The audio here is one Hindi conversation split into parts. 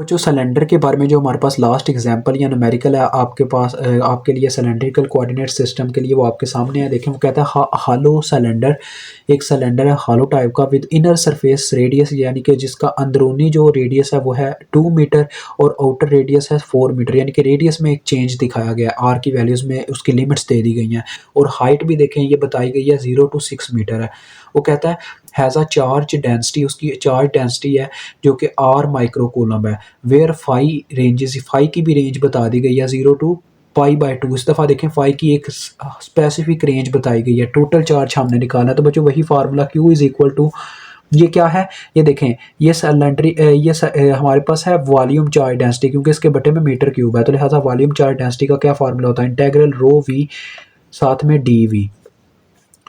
जो सिलेंडर के बारे में जो हमारे पास लास्ट एग्जांपल या न्यूमेरिकल है आपके पास आपके लिए सिलेंड्रिकल कोऑर्डिनेट सिस्टम के लिए वो आपके सामने है। देखें वो कहता है हॉलो सिलेंडर, एक सिलेंडर है हॉलो टाइप का विद इनर सरफेस रेडियस, यानी कि जिसका अंदरूनी जो रेडियस है वो है 2 मीटर और आउटर रेडियस है 4 मीटर, यानी कि रेडियस में एक चेंज दिखाया गया है, आर की वैल्यूज़ में उसकी लिमिट्स दे दी गई हैं और हाइट भी देखें ये बताई गई है 0 to 6 मीटर है। वो कहता है हैज़ अ चार्ज डेंसिटी, उसकी चार्ज डेंसिटी है जो कि आर माइक्रो कूलम है, वेयर फाई रेंजेस, फाई की भी रेंज बता दी गई है 0 टू π/2। इस दफ़ा देखें फाई की एक स्पेसिफिक रेंज बताई गई है, टोटल चार्ज हमने निकालना है। तो बच्चों वही formula Q is equal to, ये क्या है ये देखें, ये सिलेंडरी हमारे पास है वॉल्यूम चार्ज डेंसिटी, क्योंकि इसके बटे में मीटर क्यूब है, तो लिहाजा वॉल्यूम चार्ज डेंसिटी का क्या फार्मूला होता है, इंटेग्रल रो वी साथ में डी वी।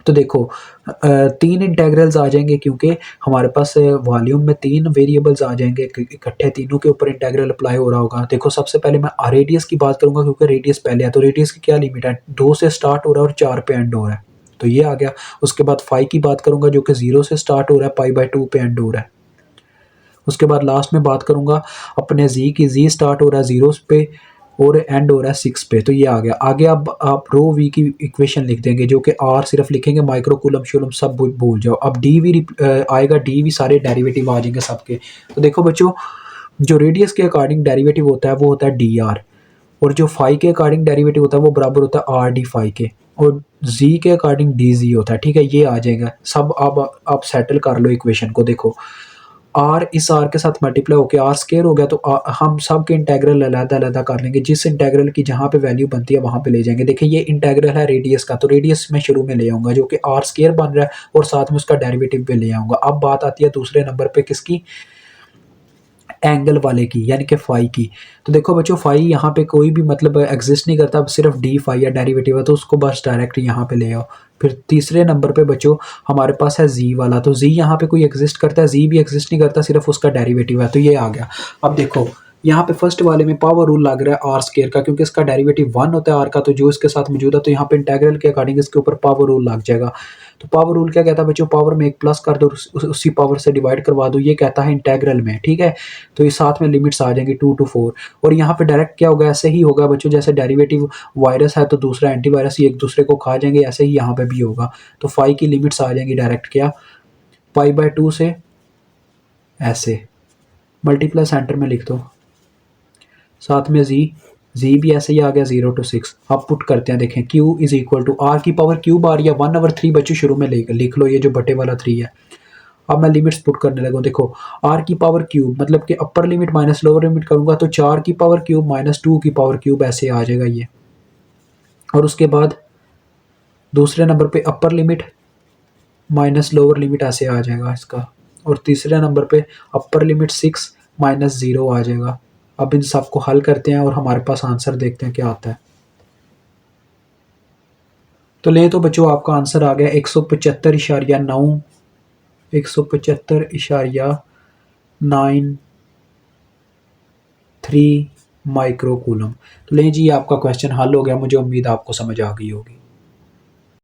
तो देखो 3 इंटेग्रल्स आ जाएंगे क्योंकि हमारे पास वॉल्यूम में 3 वेरिएबल्स आ जाएंगे, इकट्ठे तीनों के ऊपर इंटेग्रल अप्लाई हो रहा होगा। देखो सबसे पहले मैं रेडियस की बात करूंगा क्योंकि रेडियस पहले है, तो रेडियस की क्या लिमिट है, 2 से स्टार्ट हो रहा है और 4 पे एंड हो रहा है, तो ये आ गया। उसके बाद फाई की बात करूंगा जो कि 0 से स्टार्ट हो रहा है, π/2 पे एंड हो रहा है। उसके बाद लास्ट में बात करूंगा अपने जी की, जी स्टार्ट हो रहा है 0 पे और एंड हो रहा है 6 पे, तो ये आ गया। आगे अब आप रो वी की इक्वेशन लिख देंगे जो कि आर सिर्फ लिखेंगे, माइक्रो कूलम शूलम सब भूल जाओ। अब डी वी आएगा, डी वी सारे डेरिवेटिव आ जाएंगे सबके। तो देखो बच्चों जो रेडियस के अकॉर्डिंग डेरिवेटिव होता है वो होता है डी आर, और जो फाई के अकॉर्डिंग डेरिवेटिव होता है वो बराबर होता है आर डी फाई के, और जी के अकॉर्डिंग डी जी होता है। ठीक है, ये आ जाएगा सब। अब आप सेटल कर लो इक्वेशन को। देखो आर इस आर के साथ मल्टीप्लाई होकर आर स्केयर हो गया, तो हम सब के इंटेग्रल अलग-अलग कर लेंगे, जिस इंटेग्रल की जहाँ पे वैल्यू बनती है वहाँ पे ले जाएंगे। देखिए ये इंटेग्रल है रेडियस का, तो रेडियस मैं शुरू में ले आऊँगा जो कि आर स्केयर बन रहा है और साथ में उसका डेरिवेटिव भी ले आऊँगा। अब बात आती है दूसरे नंबर पे किसकी, एंगल वाले की, यानी कि फाई की। तो देखो बच्चों फाई यहाँ पे कोई भी मतलब एग्जिस्ट नहीं करता, अब सिर्फ डी फाई या डेरिवेटिव है, तो उसको बस डायरेक्ट यहाँ पे ले आओ। फिर तीसरे नंबर पे बच्चों हमारे पास है जी वाला, तो जी यहाँ पे कोई एग्जिस्ट करता है, जी भी एग्जिस्ट नहीं करता, सिर्फ उसका डेरिवेटिव है, तो ये आ गया। अब देखो यहाँ पे फर्स्ट वाले में पावर रूल लग रहा है आर स्केयर का, क्योंकि इसका डेरिवेटिव 1 होता है आर का, तो जो इसके साथ मौजूद है, तो यहाँ पे इंटेग्रल के अकॉर्डिंग इसके ऊपर पावर रूल लग जाएगा। तो पावर रूल क्या कहता है बच्चों, पावर में एक प्लस कर दो, उसी पावर से डिवाइड करवा दो, ये कहता है इंटेग्रल में। ठीक है, तो ये साथ में लिमिट्स आ जाएंगी 2 to 4, और यहाँ पे डायरेक्ट क्या होगा, ऐसे ही होगा बच्चों, जैसे डेरिवेटिव वायरस है तो दूसरा एंटीवायरस, ही एक दूसरे को खा जाएंगे, ऐसे ही यहाँ पे भी होगा। तो फाई की लिमिट्स आ जाएंगी डायरेक्ट क्या, π/2 से ऐसे मल्टीप्लाई सेंटर में लिख दो, साथ में जी भी ऐसे ही आ गया 0 to 6। अब पुट करते हैं, देखें Q is equal to R की पावर क्यूब आ रही है 1/3 बच्चों, शुरू में लिख लो ये जो बटे वाला 3 है। अब मैं लिमिट्स पुट करने लगा, देखो आर की पावर क्यूब मतलब कि upper limit minus lower limit करूंगा तो 4 की पावर क्यूब माइनस 2 की पावर क्यूब ऐसे आ जाएगा ये। और उसके बाद दूसरे नंबर पे upper limit minus lower limit ऐसे आ जाएगा इसका, और तीसरे नंबर पे अपर लिमिट 6 माइनस 0 आ जाएगा। अब इन सबको हल करते हैं और हमारे पास आंसर देखते हैं क्या आता है। तो ले तो बच्चों आपका आंसर आ गया 175.9, 175.93 माइक्रो कूलम। तो ले जी आपका क्वेश्चन हल हो गया, मुझे उम्मीद आपको समझ आ गई होगी।